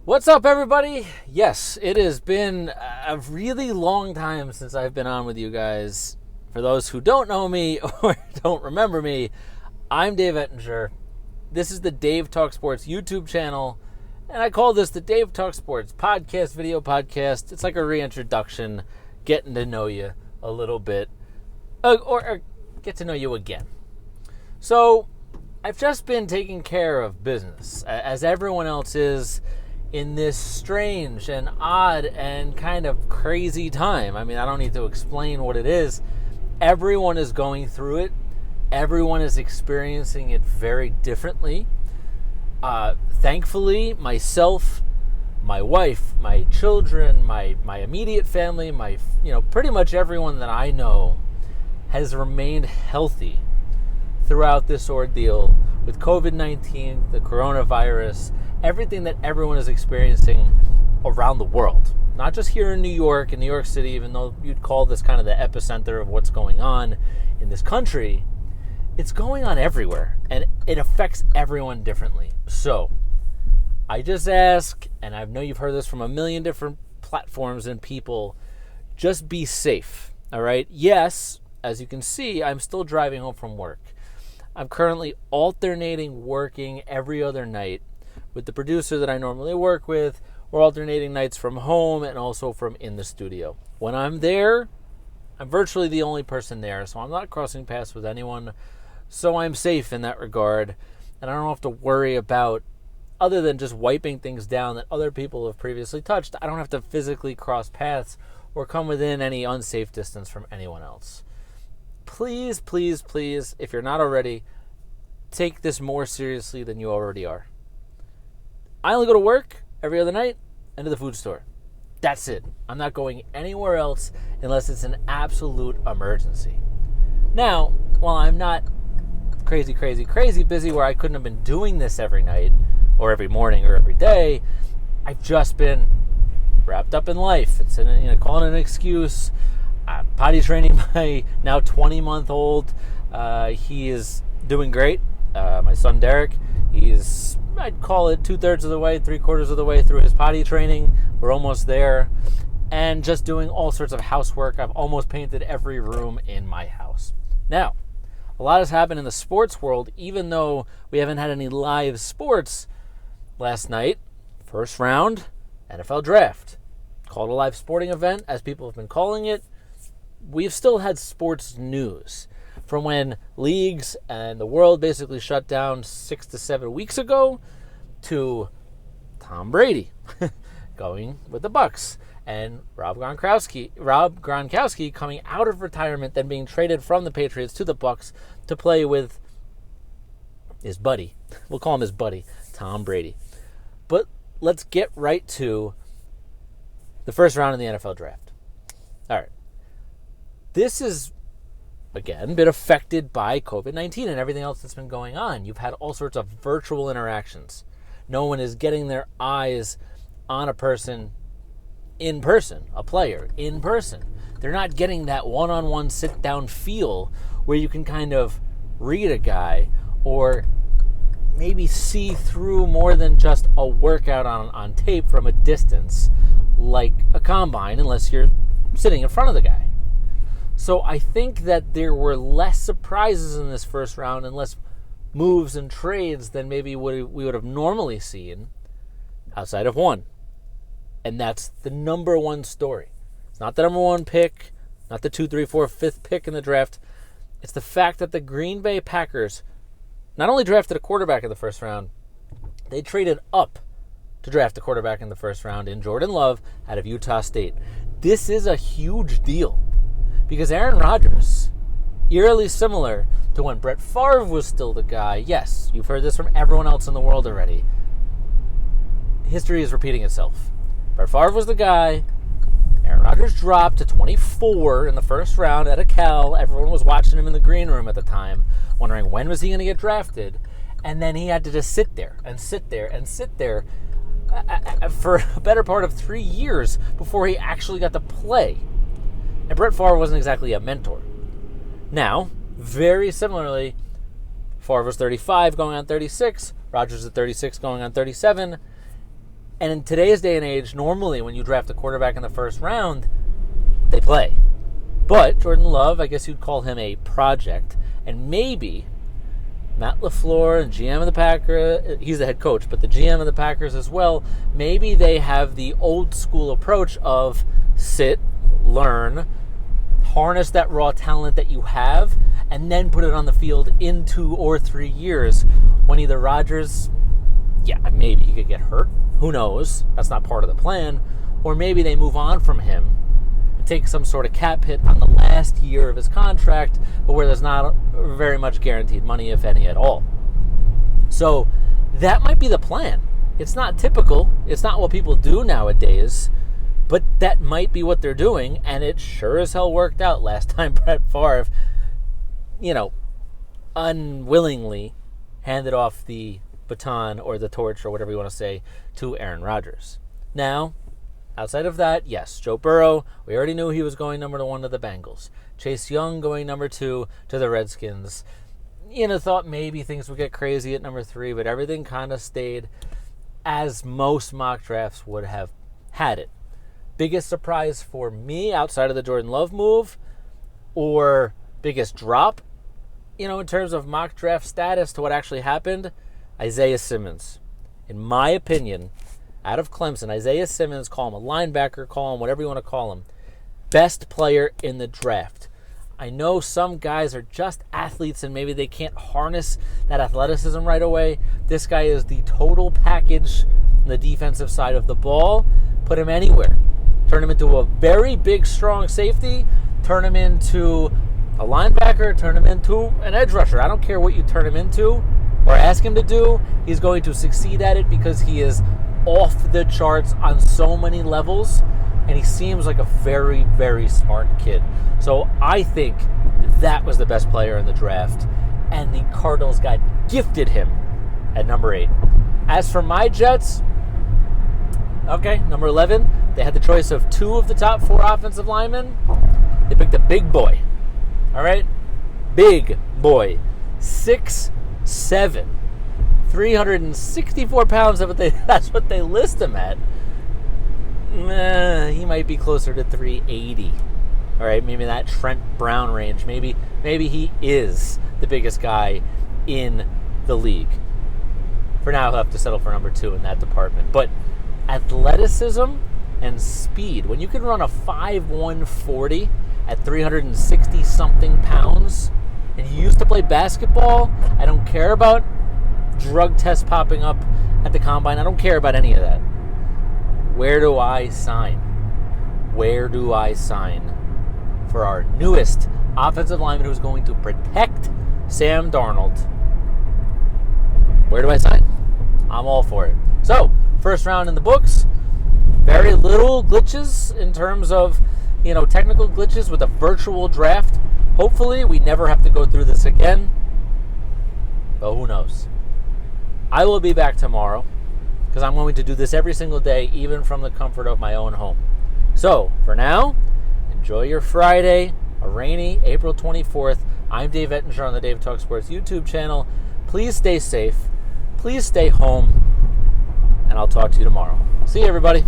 What's up, everybody? Yes, it has been a really long time since I've been on with you guys. For those who don't know me or don't remember me, I'm Dave Ettinger. This is the Dave Talk Sports YouTube channel, and I call this the Dave Talk Sports podcast, video podcast. It's like a reintroduction, getting to know you a little bit, or get to know you again. So, I've just been taking care of business, as everyone else is, in this strange and odd and kind of crazy time. I mean, I don't need to explain what it is. Everyone is going through it. Everyone is experiencing it very differently. Thankfully, myself, my wife, my children, my immediate family, pretty much everyone that I know has remained healthy throughout this ordeal with COVID-19, the coronavirus, everything that everyone is experiencing around the world. Not just here in New York, in New York City, even though you'd call this kind of the epicenter of what's going on in this country. It's going on everywhere, and it affects everyone differently. So, I just ask, and I know you've heard this from a million different platforms and people, just be safe, all right? Yes, as you can see, I'm still driving home from work. I'm currently alternating working every other night with the producer that I normally work with. We're alternating nights from home and also from in the studio. When I'm there, I'm virtually the only person there, so I'm not crossing paths with anyone. So I'm safe in that regard, and I don't have to worry about, other than just wiping things down that other people have previously touched, I don't have to physically cross paths or come within any unsafe distance from anyone else. Please, please, please, if you're not already, take this more seriously than you already are. I only go to work every other night and to the food store. That's it. I'm not going anywhere else unless it's an absolute emergency. Now, while I'm not crazy busy where I couldn't have been doing this every night or every morning or every day, I've just been wrapped up in life. It's calling it an excuse. I'm potty training my now 20-month-old. He is doing great. My son Derek, he's, I'd call it 2/3 of the way, 3/4 of the way through his potty training. We're almost there. And just doing all sorts of housework. I've almost painted every room in my house. Now, a lot has happened in the sports world, even though we haven't had any live sports. Last night, first round, NFL draft. Called a live sporting event, as people have been calling it. We've still had sports news from when leagues and the world basically shut down 6 to 7 weeks ago to Tom Brady going with the Bucs and Rob Gronkowski coming out of retirement, then being traded from the Patriots to the Bucs to play with his buddy. We'll call him his buddy, Tom Brady. But let's get right to the first round in the NFL draft. All right. This is, again, been affected by COVID-19 and everything else that's been going on. You've had all sorts of virtual interactions. No one is getting their eyes on a person in person, a player in person. They're not getting that one-on-one sit-down feel where you can kind of read a guy or maybe see through more than just a workout on tape from a distance like a combine, unless you're sitting in front of the guy. So I think that there were less surprises in this first round and less moves and trades than maybe we would have normally seen outside of one. And that's the number one story. It's not the number one pick, not the 2, 3, 4, 5th pick in the draft. It's the fact that the Green Bay Packers not only drafted a quarterback in the first round, they traded up to draft a quarterback in the first round in Jordan Love out of Utah State. This is a huge deal. Because Aaron Rodgers, eerily similar to when Brett Favre was still the guy. Yes, you've heard this from everyone else in the world already. History is repeating itself. Brett Favre was the guy. Aaron Rodgers dropped to 24 in the first round at a Cal. Everyone was watching him in the green room at the time, wondering when was he going to get drafted. And then he had to just sit there for a better part of 3 years before he actually got to play. And Brett Favre wasn't exactly a mentor. Now, very similarly, Favre was 35 going on 36. Rodgers at 36 going on 37. And in today's day and age, normally when you draft a quarterback in the first round, they play. But Jordan Love, I guess you'd call him a project. And maybe Matt LaFleur and GM of the Packers, he's the head coach, but the GM of the Packers as well, maybe they have the old school approach of sit, learn, harness that raw talent that you have, and then put it on the field in 2 or 3 years when either Rodgers, maybe he could get hurt. Who knows? That's not part of the plan. Or maybe they move on from him and take some sort of cap hit on the last year of his contract, but where there's not very much guaranteed money, if any at all. So that might be the plan. It's not typical. It's not what people do nowadays, but that might be what they're doing, and it sure as hell worked out last time Brett Favre, unwillingly handed off the baton or the torch or whatever you want to say to Aaron Rodgers. Now, outside of that, yes, Joe Burrow, we already knew he was going number 1 to the Bengals. Chase Young going number 2 to the Redskins. Thought maybe things would get crazy at number 3, but everything kind of stayed as most mock drafts would have had it. Biggest surprise for me outside of the Jordan Love move, or biggest drop, in terms of mock draft status to what actually happened, Isaiah Simmons. In my opinion, out of Clemson, Isaiah Simmons, call him a linebacker, call him whatever you want to call him, best player in the draft. I know some guys are just athletes and maybe they can't harness that athleticism right away. This guy is the total package on the defensive side of the ball. Put him anywhere. Turn him into a very big, strong safety. Turn him into a linebacker. Turn him into an edge rusher. I don't care what you turn him into or ask him to do. He's going to succeed at it because he is off the charts on so many levels, and he seems like a very, very smart kid. So I think that was the best player in the draft, and the Cardinals got gifted him at number 8. As for my Jets, okay, number 11, they had the choice of 2 of the top 4 offensive linemen. They picked a big boy. All right? Big boy. 6'7", 364 pounds. That's what they list him at. He might be closer to 380. All right, maybe that Trent Brown range. Maybe he is the biggest guy in the league. For now, he'll have to settle for number 2 in that department. But athleticism and speed. When you can run a 5'1" 40 at 360-something pounds, and you used to play basketball, I don't care about drug tests popping up at the combine. I don't care about any of that. Where do I sign? Where do I sign for our newest offensive lineman who's going to protect Sam Darnold? Where do I sign? I'm all for it. So, first round in the books. Very little glitches in terms of, technical glitches with a virtual draft. Hopefully, we never have to go through this again. But who knows? I will be back tomorrow because I'm going to do this every single day, even from the comfort of my own home. So, for now, enjoy your Friday, a rainy April 24th. I'm Dave Ettinger on the Dave Talk Sports YouTube channel. Please stay safe. Please stay home. And I'll talk to you tomorrow. See you, everybody.